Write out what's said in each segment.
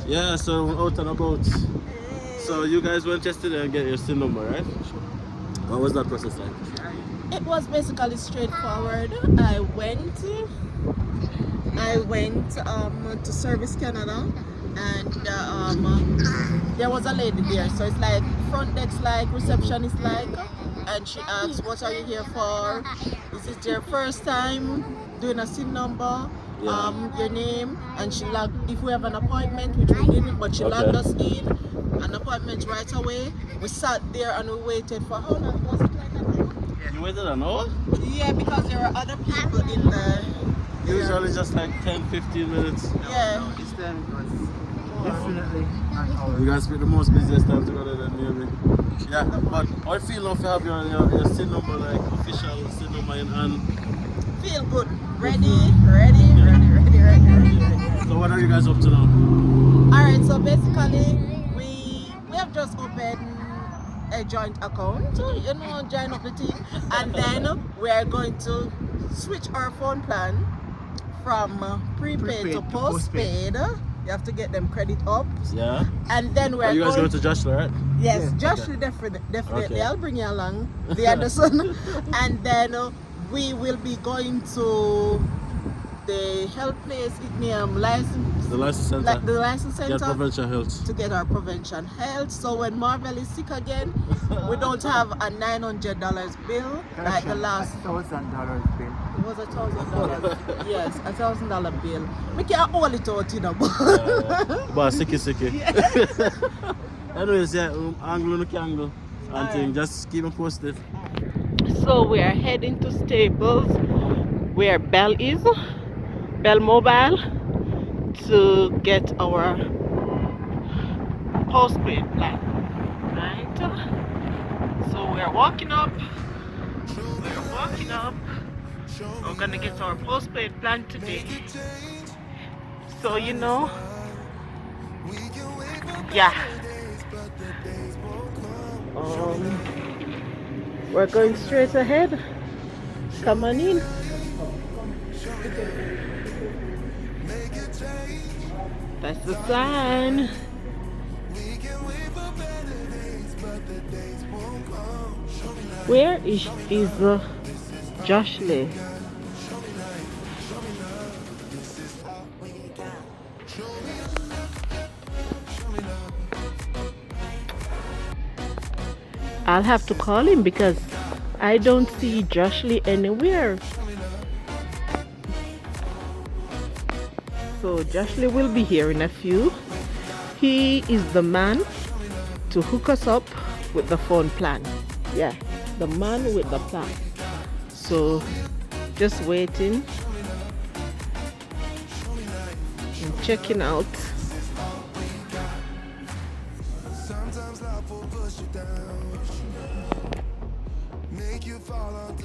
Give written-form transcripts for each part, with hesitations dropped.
Yeah, so I'm out and about. So you guys went yesterday and get your SIN number, right? What was that process like? It was basically straightforward. I went to Service Canada, and there was a lady there. So it's like front desk, like receptionist, like, and she asked, "What are you here for? Is it your first time doing a SIN number? Yeah. Your name?" And she logged. If we have an appointment, which we didn't, but she logged us in. An appointment right away. We sat there and we waited for how long was it? Like an hour? You waited an hour? Yeah, because there were other people in the. Usually just like 10-15 minutes. Yeah. No, this time it was definitely an hour. You guys pick the most busiest time to go there than maybe. Yeah, but how you feel now if you have your SIN number, like official SIN number in hand? Feel good. Ready. So what are you guys up to now? Alright, so basically we have just opened a joint account, join up the team, and then we are going to switch our phone plan from prepaid to postpaid. You have to get them credit up. Yeah. And then we're Are you guys going going to Joshua, right? Yes, Yeah. Josh will definitely. Okay. I'll bring you along, the Anderson. And then we will be going to the health place, license, The license center. like the license Get center, provincial health. to get our prevention health. So when Marvel is sick again, we don't have a $900 bill like the last. $1,000 bill. It was $1,000. Yes, $1,000 bill. We can't hold it out, But sicky. Anyways, yeah, angle no angle. And thing, just keep me posted. So we are heading to Staples, where Bell is, Bell Mobile, to get our postpaid plan. Right? So we're walking up. We're gonna get our postpaid plan today. So yeah. We're going straight ahead. Come on in. That's the sign. Where is Josh Lee? I'll have to call him because I don't see Josh Lee anywhere. So Josh Lee will be here in a few. He is the man to hook us up with the phone plan. Yeah, the man with the plan. So just waiting and checking out.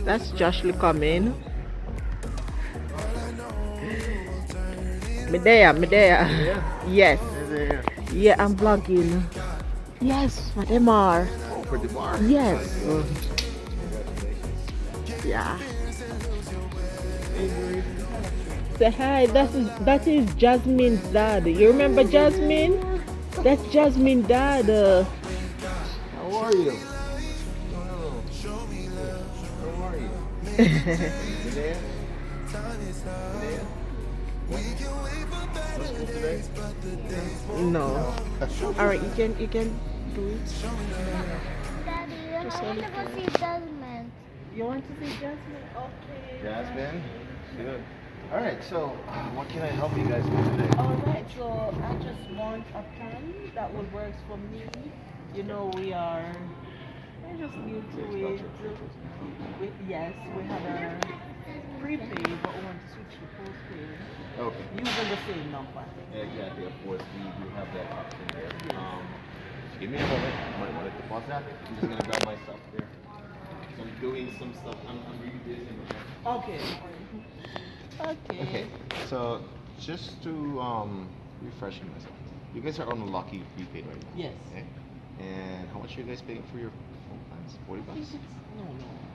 That's Josh Lee coming. Me there. Yes. Yeah, I'm vlogging. Yes, for them are. Oh, for the bar? Yes. Yeah. Say hi. That is Jasmine's dad. You remember Jasmine? That's Jasmine's dad. How are you? How are you? There? No. All right, you can do it. Daddy, I want to go see Desmond. You want to see Jasmine? Okay. Jasmine? Good. Alright, so what can I help you guys with today? All right. So I just want a plan that will work for me. We're just new to it. Yes, we have a prepaid, but we want to switch to postpaid Okay. using the same number. Exactly, of course, we do have that option there. Just give me a moment. I want to pause that. I'm just going to grab my stuff there. So I'm doing some stuff. I'm really busy. Okay. Okay, so just to refreshing myself, you guys are on Lucky Prepaid right now. Yes. Okay? And how much are you guys paying for your phone plans? 40 bucks? No.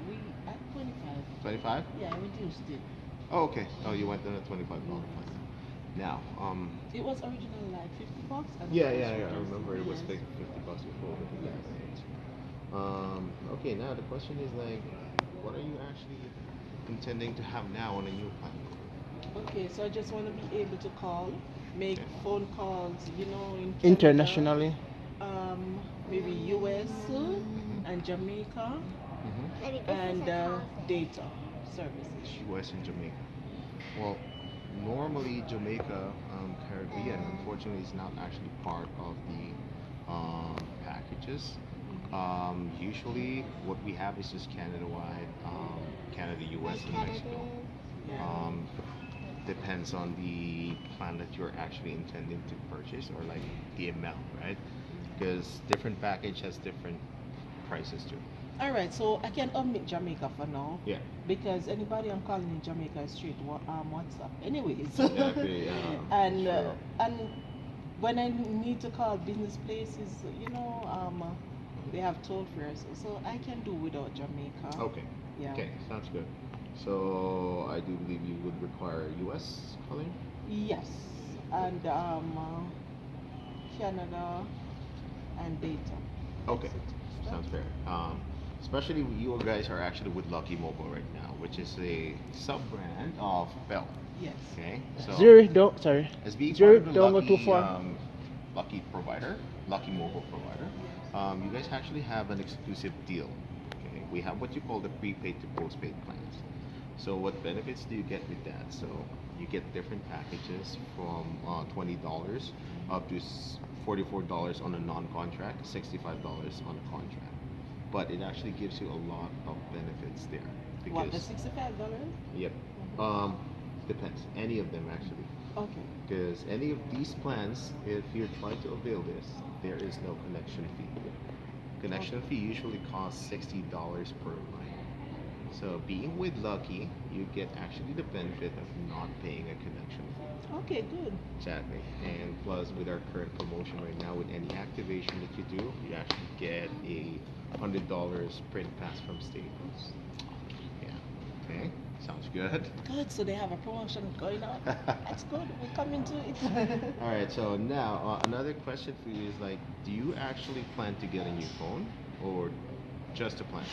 We at 25. 25? Yeah, I reduced it. Oh, okay. Oh, you went on a $25 plan. Now, It was originally like $50. And yeah, of yeah, course yeah. I we remember it was just- like $50 before with the gas rates. Okay. Now the question is like, what are you actually intending to have now on a new plan? Okay, so I just want to be able to call, make Okay. phone calls, you know, in Canada, Internationally. maybe US and Jamaica, Mm-hmm. and data services. U.S. and Jamaica. Well, normally Jamaica, Caribbean, unfortunately, is not actually part of the packages. Usually, what we have is just Canada-wide, Canada, U.S., and Mexico. Um, Depends on the plan that you're actually intending to purchase or like the amount, right? Because different package has different prices too. All right, so I can omit Jamaica for now Yeah. because anybody I'm calling in Jamaica is straight WhatsApp. Anyways, Exactly. Yeah. and Sure. and when I need to call business places, they have toll free, so I can do without Jamaica. Okay. Yeah. Okay. Sounds good. So I do believe you would require U.S. calling. Yes, and Canada and data. Okay. That's it. Sounds fair. Especially you guys are actually with Lucky Mobile right now, which is a sub brand of Bell. Yes. Okay. So Zurich, don't sorry. as being part Zurich, of the don't go Lucky, too far. Lucky provider, Lucky Mobile provider, you guys actually have an exclusive deal. Okay, we have what you call the prepaid to postpaid plans. So what benefits do you get with that? So you get different packages from $20 up to $44 on a non-contract, $65 on a contract. But it actually gives you a lot of benefits there What, the because $65? yep, depends. Any of them actually. Okay. Because any of these plans, if you're trying to avail this, there is no connection fee. Connection fee usually costs $60 per line. So being with Lucky, you get actually the benefit of not paying a connection fee. Okay, good. Exactly. And plus with our current promotion right now, with any activation that you do, you actually get a $100 print pass from Staples. Yeah. Okay. Sounds good. Good. So they have a promotion going on. That's good. We're coming to it. All right, so now another question for you is like, do you actually plan to get a new phone or just a plan?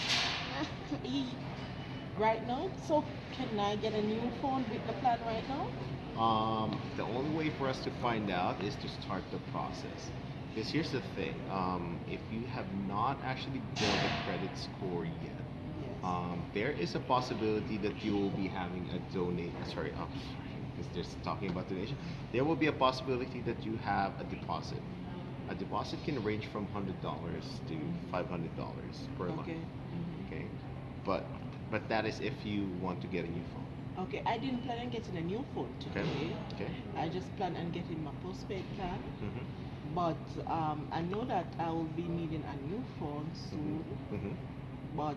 Right now, so can I get a new phone with the plan right now? The only way for us to find out is to start the process. Because here's the thing, if you have not actually built a credit score yet, there is a possibility that you will be having a because they're talking about donation. There will be a possibility that you have a deposit. A deposit can range from $100 to $500 per month. Okay. Okay, but that is if you want to get a new phone. Okay, I didn't plan on getting a new phone today. Okay. I just plan on getting my postpaid plan. Mm-hmm. But I know that I will be needing a new phone soon. Mm-hmm. But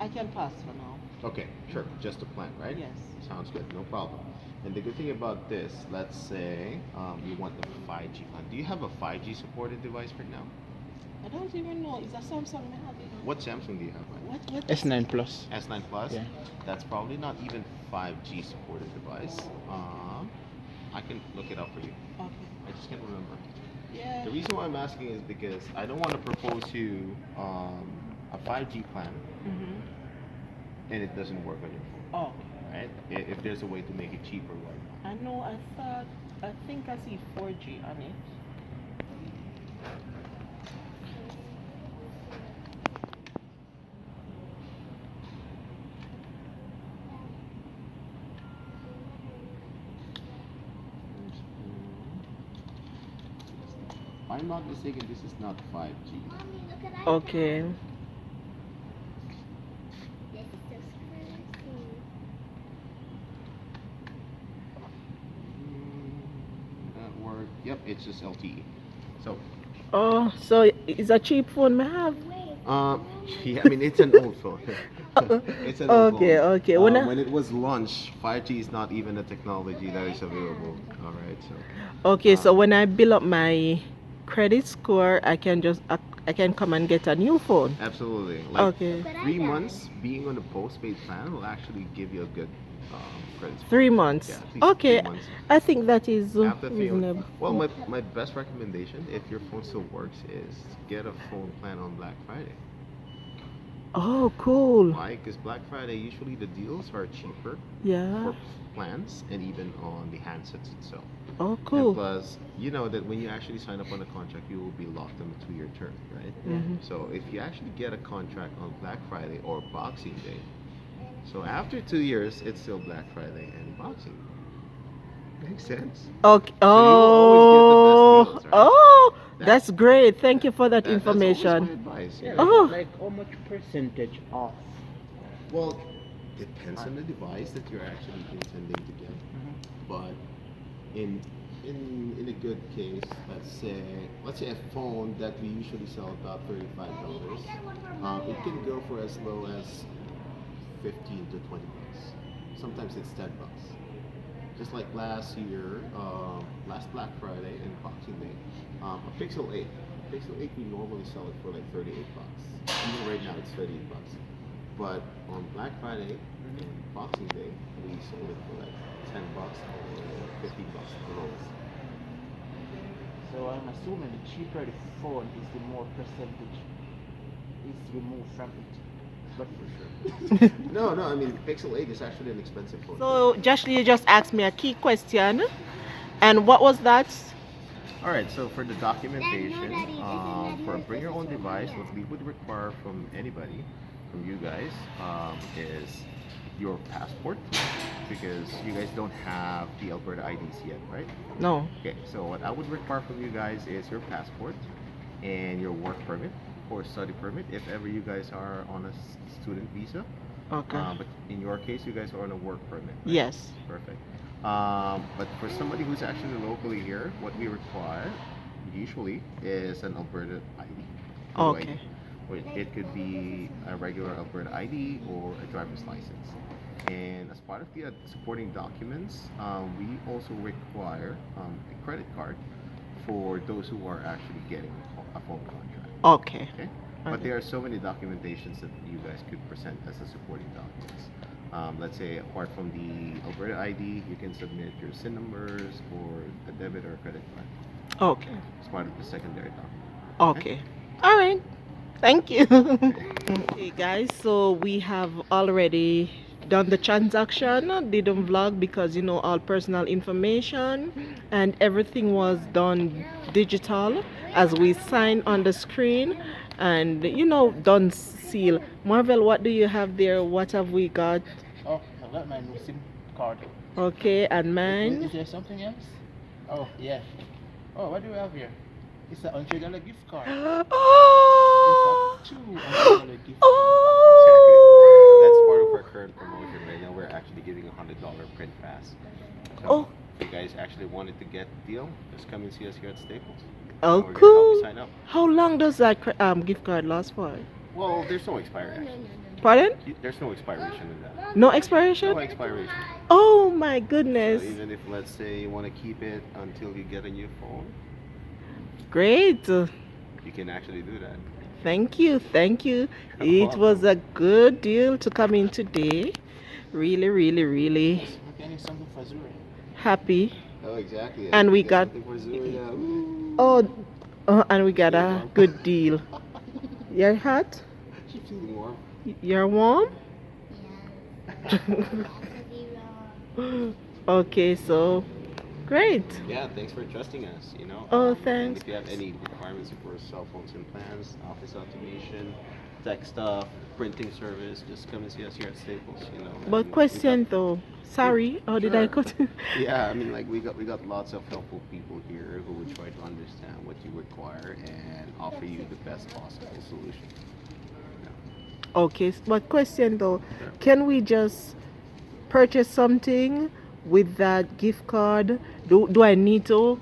I can pass for now. Okay, sure. Just a plan, right? Yes. Sounds good. No problem. And the good thing about this, let's say you want the 5G plan. Do you have a 5G supported device right now? I don't even know. Is that Samsung may have it? What Samsung do you have? Right? What? S9 Plus. S9 Plus? Yeah. That's probably not even 5G supported device. I can look it up for you. Okay. I just can't remember. Yeah. The reason why I'm asking is because I don't want to propose you a 5G plan Mm-hmm. and it doesn't work on your phone. Oh. Right? If there's a way to make it cheaper, why not? I know. I think I see 4G on it. If I'm not mistaken, this is not 5G. Mommy, look at Okay. iPad. This is so scary. Network. Yep, it's just LTE. So, Oh, so it's a cheap phone I have. Wait. yeah, I mean it's an old phone. It's an old Okay, phone. okay. When it was launched, 5G is not even a technology that is available. All right, so. Okay, so when I build up my credit score, I can come and get a new phone. Absolutely. Like Okay. But 3 iPad. months being on a postpaid plan will actually give you a good credit score. 3 months. Yeah, at least Okay, 3 months. I think that is After 3 months. reasonable. Well, my best recommendation, if your phone still works, is get a phone plan on Black Friday. Oh, cool. Why? Because Black Friday, usually the deals are cheaper Yeah. for plans and even on the handsets itself. Oh, And cool. plus, you know that when you actually sign up on a contract, you will be locked on a 2-year term, right? Mhm. So if you actually get a contract on Black Friday or Boxing Day, so after 2 years, it's still Black Friday and Boxing Day. Makes sense? Okay. So you will always get the best Oh, deals, right? oh, That- that's great. Thank you for that That's always my information. advice. Yeah, Yeah. Oh. like how much percentage off? Well, depends on the device that you're actually intending to get. But in in a good case, let's say a phone that we usually sell about $35, it can go for as low as 15 to 20 bucks. Sometimes it's 10 bucks. Just like last year, last Black Friday and Boxing Day, a Pixel 8. Pixel 8 we normally sell it for like 38 bucks. Even right now it's 38 bucks. But on Black Friday and Boxing Day, we sold it for like 10 bucks or 15 bucks the lowest. So I'm assuming the cheaper the phone is, the more percentage is removed from it. But For sure. No, I mean Pixel 8 is actually an expensive phone. So, Josh, you just asked me a key question. And what was that? Alright, so for the documentation, Daddy, for bring your own device, what we would require from anybody, from you guys, is your passport, because you guys don't have the Alberta IDs yet, right? No. Okay, so what I would require from you guys is your passport and your work permit or study permit if ever you guys are on a student visa. Okay. But in your case, you guys are on a work permit. Right? Yes. Perfect. But for somebody who's actually locally here, what we require usually is an Alberta ID. Photo Okay. ID. It could be a regular Alberta ID or a driver's license. And as part of the supporting documents, we also require a credit card for those who are actually getting a phone contract. Okay. Okay? But there are so many documentations that you guys could present as a supporting documents. Let's say apart from the Alberta ID, you can submit your SIN numbers or a debit or a credit card Okay. as part of the secondary document. Okay. All right. Thank you. Okay, guys. So we have already done the transaction. Didn't vlog because all personal information and everything was done digital as we sign on the screen and done seal. Marvel, what do you have there? What have we got? oh, I got my new SIM card. Okay, and Is mine. there something else? Oh yeah. Oh, what do we have here? It's a $100 gift card. Oh! It's a $200 gift card. Oh! That's part of our current promotion right now. We're actually giving $100 print pass. So Oh. if you guys actually wanted to get the deal, just come and see us here at Staples. Oh, And we're gonna help you cool. sign up. How long does that gift card last for? Well, there's no expiration. Pardon? There's no expiration in that. No expiration? No expiration. Oh my So goodness. even if, let's say, you want to keep it until you get a new phone, Great. you can actually do that. Thank you. Thank you. You're It was a good deal to come in today. Really, really, really We're getting something for Zuri. happy. Oh, exactly. And we got- something for Zuri now. Ooh. Oh, and we got a good deal. You're hot? She's feeling warm. You're warm? Okay, so great. Yeah, thanks for trusting us. Oh, And thanks. if you have any requirements for cell phones and plans, office automation, tech stuff, printing service, just come and see us here at Staples. But and we question though. Sorry, how did I Sure. cut? Yeah, I mean, like we got lots of helpful people here who would try to understand what you require and offer you the best possible solution. Okay, but question though, Sure. can we just purchase something with that gift card? Do I need to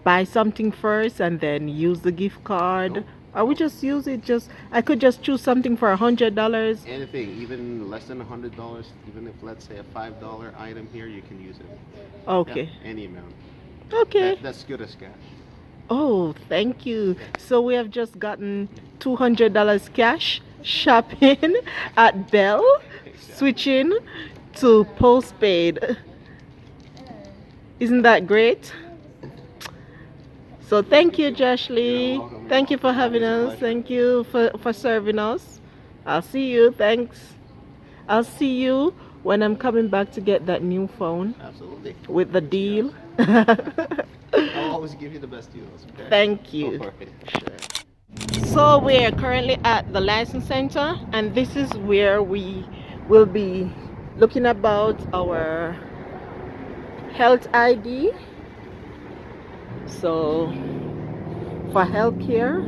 buy something first and then use the gift card? No. Or we just use it? I could just choose something for $100. Anything, even less than $100, even if let's say a $5 item here, you can use it. Okay. Yeah, any amount. Okay. That's good as cash. Oh, thank you. So we have just gotten $200 cash shopping at Bell, switching to postpaid. Isn't that great? So thank you, Josh Lee. Thank you for having us. Thank you for serving us. I'll see you. Thanks. I'll see you when I'm coming back to get that new phone Absolutely. with the deal. I'll always give you the best deals. Okay? Thank you. All right. Sure. So we are currently at the license center, and this is where we will be looking about our health ID. So for healthcare,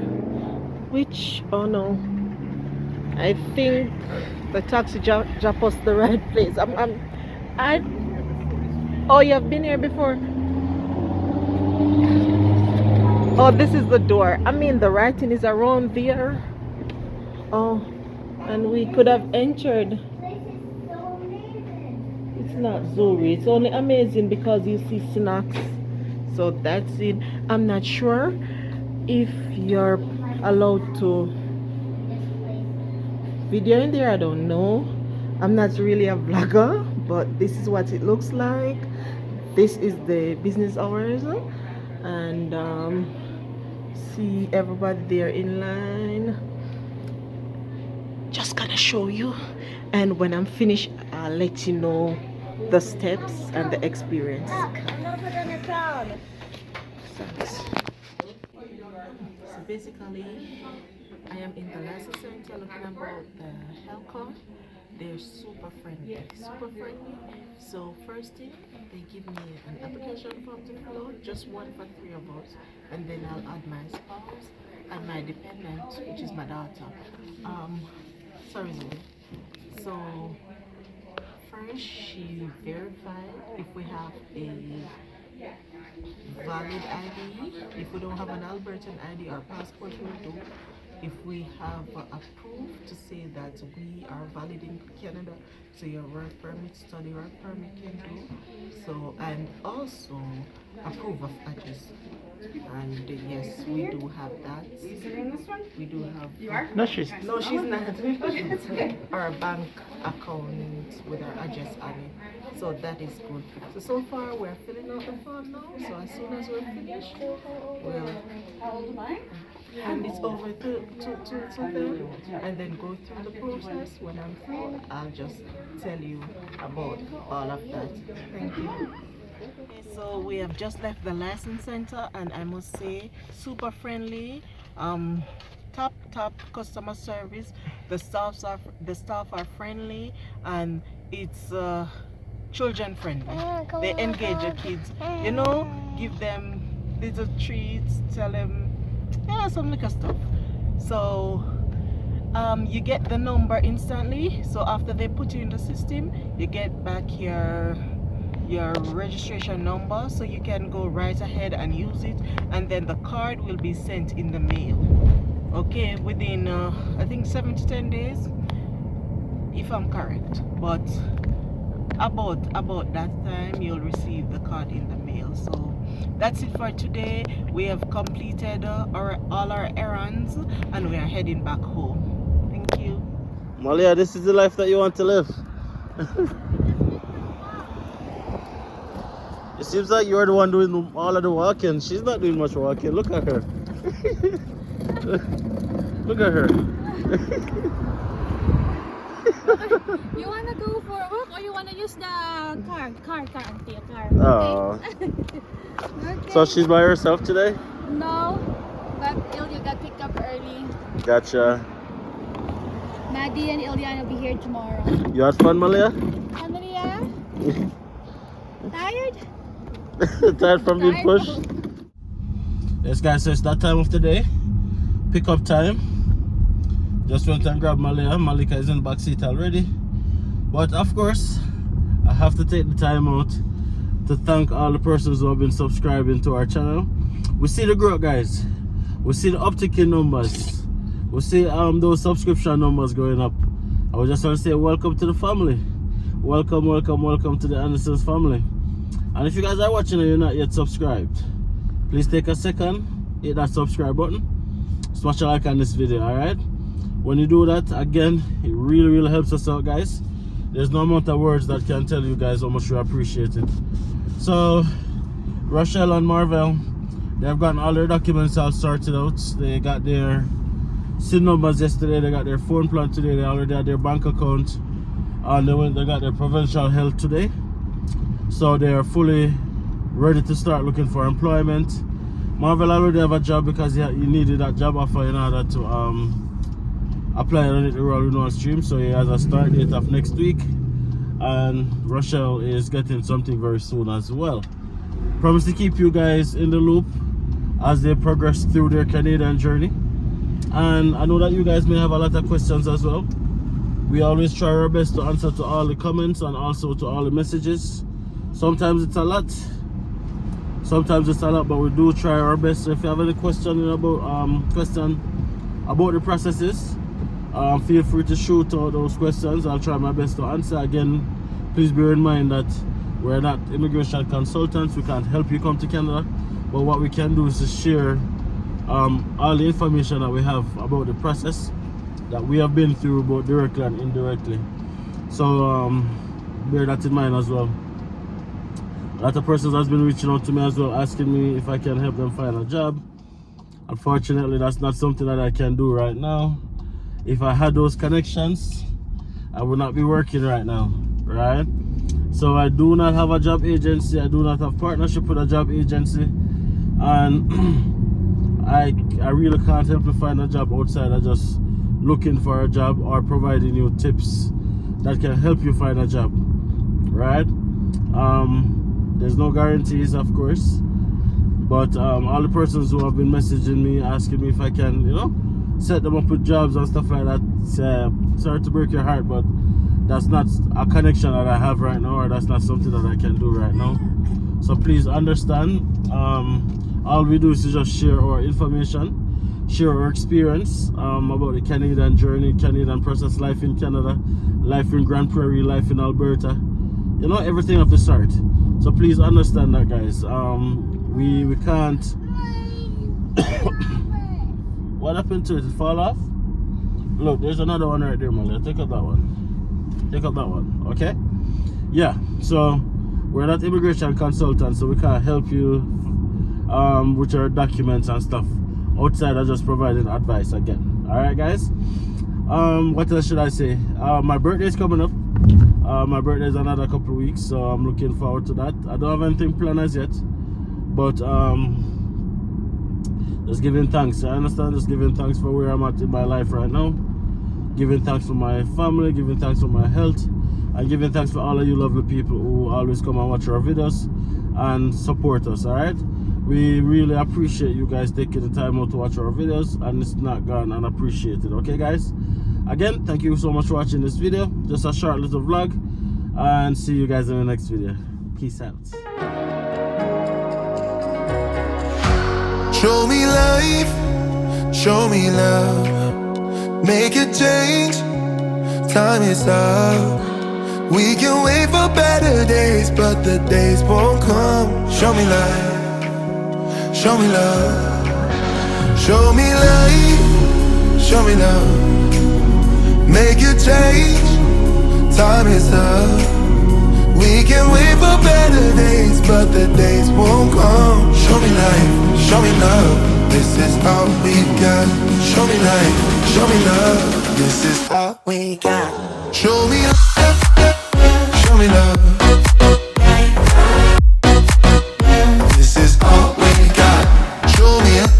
which, oh no, I think the taxi dropped us the right place. Oh, you have been here before? Oh, this is the door. I mean, the writing is around there. Oh, and we could have entered. It's not Zuri. It's only amazing because you see snacks. So that's it. I'm not sure if you're allowed to video in there. I don't know. I'm not really a vlogger, but this is what it looks like. This is the business hours, and see everybody there in line. Just gonna show you, and when I'm finished, I'll let you know the steps and the experience. I'm gonna put on the crown. Thanks. So basically, I am in the license center looking about the health card. They're super friendly, super friendly. So first thing, they give me an application form to fill out, just one for 3 of us, and then I'll add my spouse and my dependent, which is my daughter. Sorry, Zoe. So first, she verified if we have a valid ID. If we don't have an Albertan ID or passport, will do. If we have a proof to say that we are valid in Canada, so your work permit, study work permit can do. So, and also a proof of address. And yes, we do have that. We do have. You are? No, she's not. Our bank account with our address on it. So that is good. So far we're filling out the form now. So as soon as we're finished, we'll hand it over to them and then go through the process. When I'm through, I'll just tell you about all of that. Thank you. Okay, so we have just left the license center, and I must say, super friendly, top customer service. The staff are friendly, and it's children friendly. They engage the kids, you know, give them little treats, tell them some little stuff. So you get the number instantly. So after they put you in the system, you get back your registration number, so you can go right ahead and use it, and then the card will be sent in the mail, okay, within I think 7 to 10 days if I'm correct, but about that time you'll receive the card in the mail. So that's it for today. We have completed all our errands, and we are heading back home. Thank you. Malia, this is the life that you want to live. It seems like you're the one doing all of the walking. She's not doing much walking. Look at her. Look at her. You wanna go for a walk or you wanna use the car, auntie, car. Oh. Okay. So she's by herself today? No, but Ilya got picked up early. Gotcha. Maddie and Ilya will be here tomorrow. You had fun, Malia? Amelia? Tired? Tired from being pushed? Yes guys, so it's that time of the day. Pick up time. Just went and grabbed Malia. Malika is in the back seat already. But of course, I have to take the time out to thank all the persons who have been subscribing to our channel. We see the growth, guys. We see the uptick in numbers. We see those subscription numbers going up. I would just want to say welcome to the family. Welcome to the Anderson's family. And if you guys are watching and you're not yet subscribed, please take a second, hit that subscribe button, smash a like on this video, alright? When you do that, again, it really helps us out, guys. There's no amount of words that can tell you guys how much we appreciate it. So, Rochelle and Marvel, they've gotten all their documents all sorted out. They got their SIN numbers yesterday, they got their phone plan today, they already had their bank account, and they got their provincial health today. So they are fully ready to start looking for employment. Marvel already have a job because he needed that job offer in order to apply on it the Royal Renewal Stream. So he has a start date of next week, and Rochelle is getting something very soon as well. Promise to keep you guys in the loop as they progress through their Canadian journey. And I know that you guys may have a lot of questions as well. We always try our best to answer to all the comments and also to all the messages. Sometimes it's a lot, but we do try our best. So if you have any question about the processes, feel free to shoot out those questions. I'll try my best to answer. Again, please bear in mind that we're not immigration consultants. We can't help you come to Canada, but what we can do is to share all the information that we have about the process that we have been through, both directly and indirectly. So bear that in mind as well. A lot of persons has been reaching out to me as well, asking me if I can help them find a job. Unfortunately, that's not something that I can do right now. If I had those connections, I would not be working right now, right? So I do not have a job agency. I do not have partnership with a job agency, and I really can't help you find a job outside of just looking for a job or providing you tips that can help you find a job, right? There's no guarantees, of course, but all the persons who have been messaging me asking me if I can, you know, set them up with jobs and stuff like that, sorry to break your heart, but that's not a connection that I have right now, or that's not something that I can do right now. So please understand, all we do is to just share our information, share our experience about the Canadian journey, Canadian process, life in Canada, life in Grand Prairie, life in Alberta, you know, everything of the sort. So please understand that, guys. We can't. What happened to it? It fall off? Look, there's another one right there, man. Take up that one. Take up that one. Okay? Yeah. So we're not immigration consultants, so we can't help you with your documents and stuff outside of just providing advice again. All right, guys. What else should I say? My birthday is coming up. My birthday is another couple of weeks, so I'm looking forward to that. I don't have anything planned as yet, but just giving thanks. I understand, just giving thanks for where I'm at in my life right now, giving thanks for my family, giving thanks for my health, and giving thanks for all of you lovely people who always come and watch our videos and support us. All right, we really appreciate you guys taking the time out to watch our videos, and it's not gone unappreciated. Okay, guys, again, thank you so much for watching this video. Just a short little vlog, and see you guys in the next video. Peace out. Show me life, show me love, make a change, time is up. We can wait for better days, but the days won't come. Show me life, show me love. Show me life, show me love, make a change, time is up. We can wait for better days, but the days won't come. Show me life, show me love, this is all we got. Show me life, show me love, this is all we got. Show me love, show me love, this is all we got. Show me love,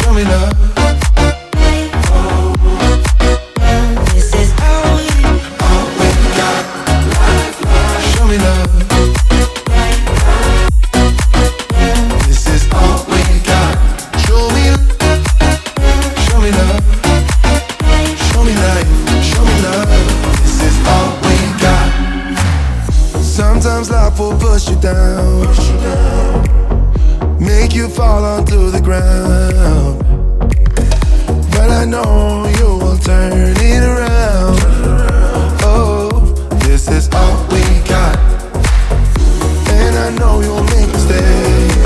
show me love. Sometimes life will push you down, make you fall onto the ground. But I know you will turn it around. Oh, this is all we got. And I know you'll make mistakes,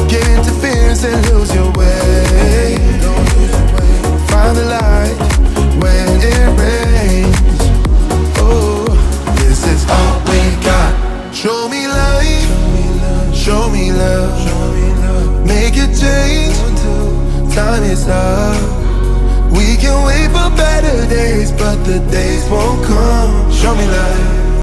get interference and lose your way. Find the light when it rains. time is up. We can wait for better days, but the days won't come. Show me love.